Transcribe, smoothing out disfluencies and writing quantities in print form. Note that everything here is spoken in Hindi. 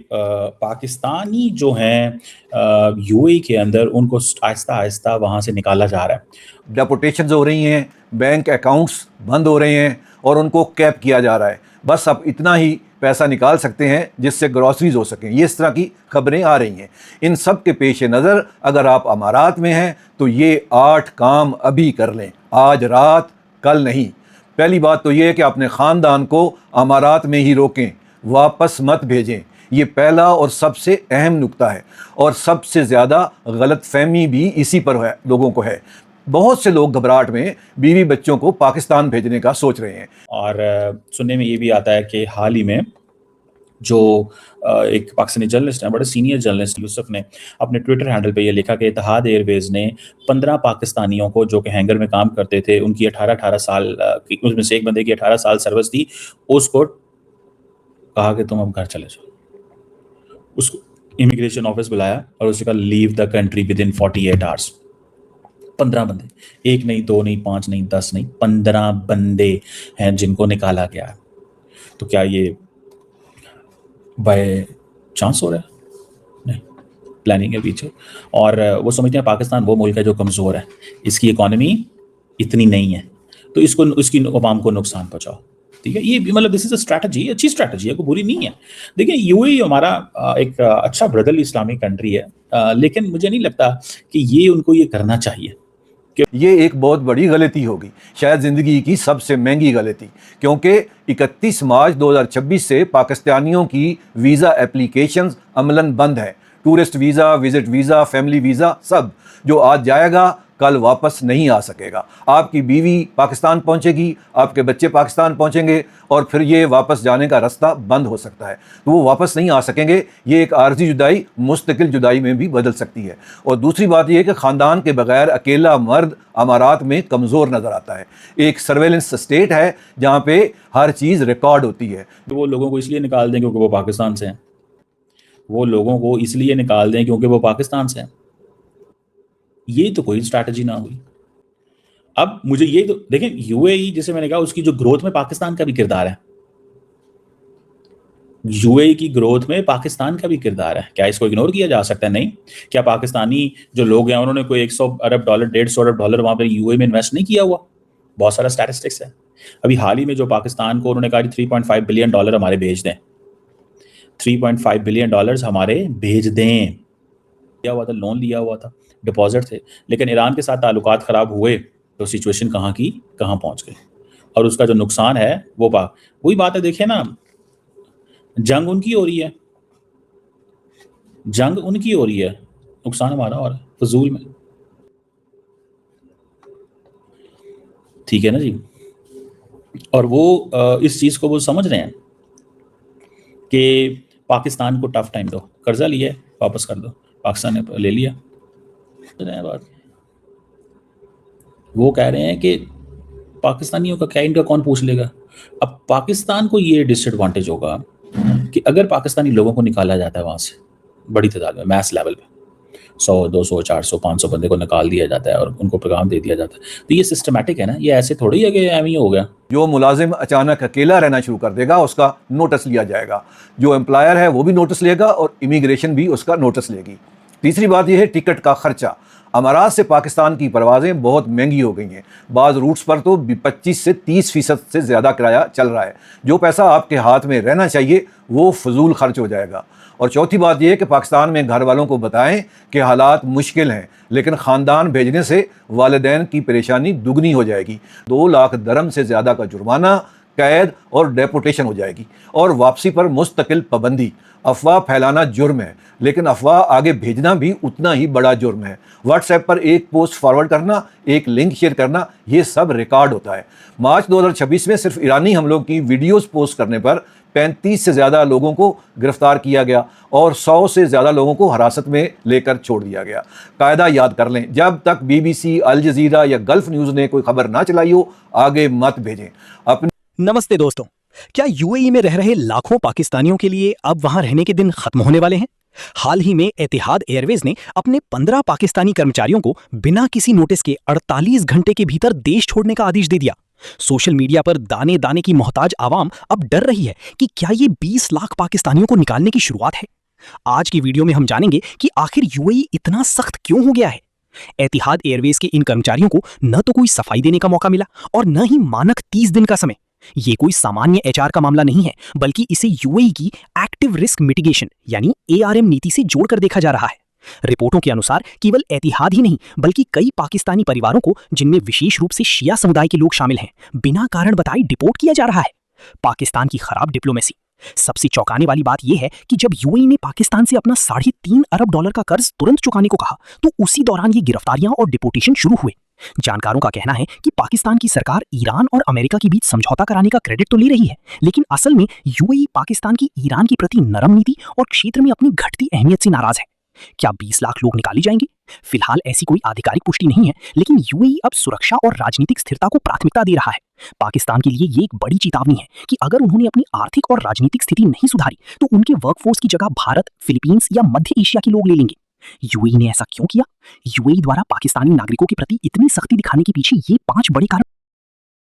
पाकिस्तानी जो हैं यूएई के अंदर उनको आहिस्ता आहिस्ता वहाँ से निकाला जा रहा है। डेपोटेशंस हो रही हैं, बैंक अकाउंट्स बंद हो रहे हैं और उनको कैप किया जा रहा है। बस अब इतना ही पैसा निकाल सकते हैं जिससे ग्रॉसरीज हो सकें। ये इस तरह की खबरें आ रही हैं। इन सब के पेश नज़र अगर आप अमारात में हैं तो ये 8 काम अभी कर लें, आज रात, कल नहीं। पहली बात तो ये है कि अपने ख़ानदान को अमारात में ही रोकें, वापस मत भेजें। ये पहला और सबसे अहम नुक्ता है और सबसे ज़्यादा गलतफहमी भी इसी पर है, लोगों को है। बहुत से लोग घबराहट में बीवी बच्चों को पाकिस्तान भेजने का सोच रहे हैं। और सुनने में ये भी आता है कि हाल ही में जो एक पाकिस्तानी जर्नलिस्ट है, बड़े सीनियर जर्नलिस्ट यूसुफ ने अपने ट्विटर हैंडल पे ये लिखा कि इत्तेहाद एयरवेज़ ने 15 पाकिस्तानियों को जो कि हैंगर में काम करते थे, उनकी 18 साल उसमें से एक बंदे की 18 साल सर्विस थी, उसको कहा कि तुम अब घर चले जाओ। उसको इमिग्रेशन ऑफिस बुलाया और उसने कहा leave the country with in 48 hours. 15 बंदे, एक नहीं, 2 नहीं, 5 नहीं, 10 नहीं, 15 बंदे हैं जिनको निकाला गया है। तो क्या ये बाय चांस हो रहा है? नहीं, प्लानिंग है पीछे। और वो समझते हैं पाकिस्तान वो मुल्क है जो कमज़ोर है, इसकी इकॉनमी इतनी नहीं है, तो इसको इसकी अवाम को नुकसान पहुँचाओ। ठीक है, ये मतलब दिस इज अ स्ट्रैटेजी, अच्छी स्ट्रैटेजी है, कोई बुरी नहीं है। देखिए यूएई हमारा एक अच्छा ब्रदरली इस्लामिक कंट्री है, लेकिन मुझे नहीं लगता कि ये उनको ये करना चाहिए। ये एक बहुत बड़ी गलती होगी, शायद ज़िंदगी की सबसे महंगी गलती, क्योंकि 31 मार्च 2026 से पाकिस्तानियों की वीज़ा एप्लीकेशंस अमलन बंद है। Tourist visa, visit visa, family visa, सब जो आज जाएगा कल वापस नहीं आ सकेगा। आपकी बीवी पाकिस्तान पहुंचेगी, आपके बच्चे पाकिस्तान पहुंचेंगे और फिर ये वापस जाने का रास्ता बंद हो सकता है, तो वो वापस नहीं आ सकेंगे। ये एक आर्जी जुदाई मुस्तकिल जुदाई में भी बदल सकती है। और दूसरी बात ये है कि ख़ानदान के बगैर अकेला मर्द अमारात में कमज़ोर नज़र आता है। एक सर्वेलेंस स्टेट है जहाँ पे हर चीज़ रिकॉर्ड होती है। तो वो लोगों को इसलिए निकाल दें क्योंकि वो पाकिस्तान से हैं। वो लोगों को इसलिए निकाल दें क्योंकि वो पाकिस्तान से हैं। ये तो कोई स्ट्रैटेजी ना हुई। अब मुझे ये तो देखें, यूएई जैसे मैंने कहा उसकी जो ग्रोथ में पाकिस्तान का भी किरदार है। यूएई की ग्रोथ में पाकिस्तान का भी किरदार है। क्या इसको इग्नोर किया जा सकता है? नहीं। क्या पाकिस्तानी जो लोग हैं उन्होंने कोई 100 अरब डॉलर, 150 अरब डॉलर वहां पर यूएई में इन्वेस्ट नहीं किया हुआ? बहुत सारा स्टैटिस्टिक्स है। अभी हाल ही में जो पाकिस्तान को उन्होंने कहा 3.5 बिलियन डॉलर हमारे भेज दें, 3.5 बिलियन डॉलर हमारे भेज दें। लिया हुआ था, लोन लिया हुआ था, डिपॉजिट थे, लेकिन ईरान के साथ ताल्लुकात ख़राब हुए तो सिचुएशन कहाँ की कहाँ पहुँच गई। और उसका जो नुकसान है वो वही बात है। देखिए ना, जंग उनकी हो रही है, जंग उनकी हो रही है, नुकसान हमारा हो रहा है फजूल में। ठीक है ना जी। और वो इस चीज़ को वो समझ रहे हैं कि पाकिस्तान को टफ टाइम दो, कर्जा लिया वापस कर दो, पाकिस्तान ने ले लिया। बात वो कह रहे हैं कि पाकिस्तानियों का क्या, इनका कौन पूछ लेगा। अब पाकिस्तान को ये डिसएडवांटेज होगा कि अगर पाकिस्तानी लोगों को निकाला जाता है वहाँ से बड़ी तादाद में, मैस लेवल पे 100, 200, 400, 500 बंदे को निकाल दिया जाता है और उनको पैगाम दे दिया जाता है, तो ये सिस्टमैटिक है ना। ये ऐसे थोड़ी है कि एम ही हो गया। जो मुलाजिम अचानक अकेला रहना शुरू कर देगा उसका नोटिस लिया जाएगा, जो एम्प्लॉयर है वो भी नोटिस लेगा और इमिग्रेशन भी उसका नोटिस लेगी। तीसरी बात यह है टिकट का खर्चा। अमारात से पाकिस्तान की परवाज़ें बहुत महंगी हो गई हैं। बाज़ रूट्स पर तो 25 से 30% से ज़्यादा किराया चल रहा है। जो पैसा आपके हाथ में रहना चाहिए वो फजूल खर्च हो जाएगा। और चौथी बात यह है कि पाकिस्तान में घर वालों को बताएं कि हालात मुश्किल हैं, लेकिन ख़ानदान भेजने से वालिदैन की परेशानी दुगनी हो जाएगी। 2 लाख दरम से ज़्यादा का जुर्माना, कैद और डेपोटेशन हो जाएगी और वापसी पर मुस्तकिल पाबंदी। अफवाह फैलाना जुर्म है, लेकिन अफवाह आगे भेजना भी उतना ही बड़ा जुर्म है। व्हाट्सएप पर एक पोस्ट फॉरवर्ड करना, एक लिंक शेयर करना, ये सब रिकॉर्ड होता है। मार्च 2026 में सिर्फ ईरानी हमलों की वीडियोस पोस्ट करने पर 35 से ज़्यादा लोगों को गिरफ्तार किया गया और 100 से ज़्यादा लोगों को हिरासत में लेकर छोड़ दिया गया। कायदा याद कर लें, जब तक BBC, अल जज़ीरा या गल्फ न्यूज़ ने कोई खबर ना चलाई हो, आगे मत भेजें। अपने नमस्ते दोस्तों, क्या यूएई में रह रहे लाखों पाकिस्तानियों के लिए अब वहां रहने के दिन खत्म होने वाले हैं? हाल ही में एतिहाद एयरवेज ने अपने 15 पाकिस्तानी कर्मचारियों को बिना किसी नोटिस के 48 घंटे के भीतर देश छोड़ने का आदेश दे दिया। सोशल मीडिया पर दाने दाने की मोहताज आवाम अब डर रही है कि क्या ये 20 लाख पाकिस्तानियों को निकालने की शुरुआत है। आज की वीडियो में हम जानेंगे कि आखिर यूएई इतना सख्त क्यों हो गया है। एतिहाद एयरवेज के इन कर्मचारियों को न तो कोई सफाई देने का मौका मिला और न ही मानक 30 दिन का समय। ये कोई सामान्य एचआर का मामला नहीं है, बल्कि इसे यूएई की एक्टिव रिस्क मिटिगेशन यानी एआरएम नीति से जोड़कर देखा जा रहा है। रिपोर्टों के अनुसार केवल एतिहाद ही नहीं बल्कि कई पाकिस्तानी परिवारों को, जिनमें विशेष रूप से शिया समुदाय के लोग शामिल हैं, बिना कारण बताए डिपोर्ट किया जा रहा है। पाकिस्तान की खराब डिप्लोमेसी। सबसे चौंकाने वाली बात यह है कि जब यूएई ने पाकिस्तान से अपना $3.5 अरब का कर्ज तुरंत चुकाने को कहा, तो उसी दौरान ये गिरफ्तारियां और डिपोर्टेशन शुरू हुए। जानकारों का कहना है कि पाकिस्तान की सरकार ईरान और अमेरिका के बीच समझौता कराने का क्रेडिट तो ले रही है, लेकिन असल में यूएई पाकिस्तान की ईरान के प्रति नरम नीति और क्षेत्र में अपनी घटती अहमियत से नाराज है। क्या 20 लाख लोग निकाले जाएंगे? फिलहाल ऐसी कोई आधिकारिक पुष्टि नहीं है, लेकिन यूएई अब सुरक्षा और राजनीतिक स्थिरता को प्राथमिकता दे रहा है। पाकिस्तान के लिए ये एक बड़ी चेतावनी है कि अगर उन्होंने अपनी आर्थिक और राजनीतिक स्थिति नहीं सुधारी तो उनके वर्कफोर्स की जगह भारत, फिलीपींस या मध्य एशिया के लोग ले लेंगे। यूएई ने ऐसा क्यों किया? यूएई द्वारा पाकिस्तानी नागरिकों के प्रति इतनी सख्ती दिखाने के पीछे ये 5 बड़े कारण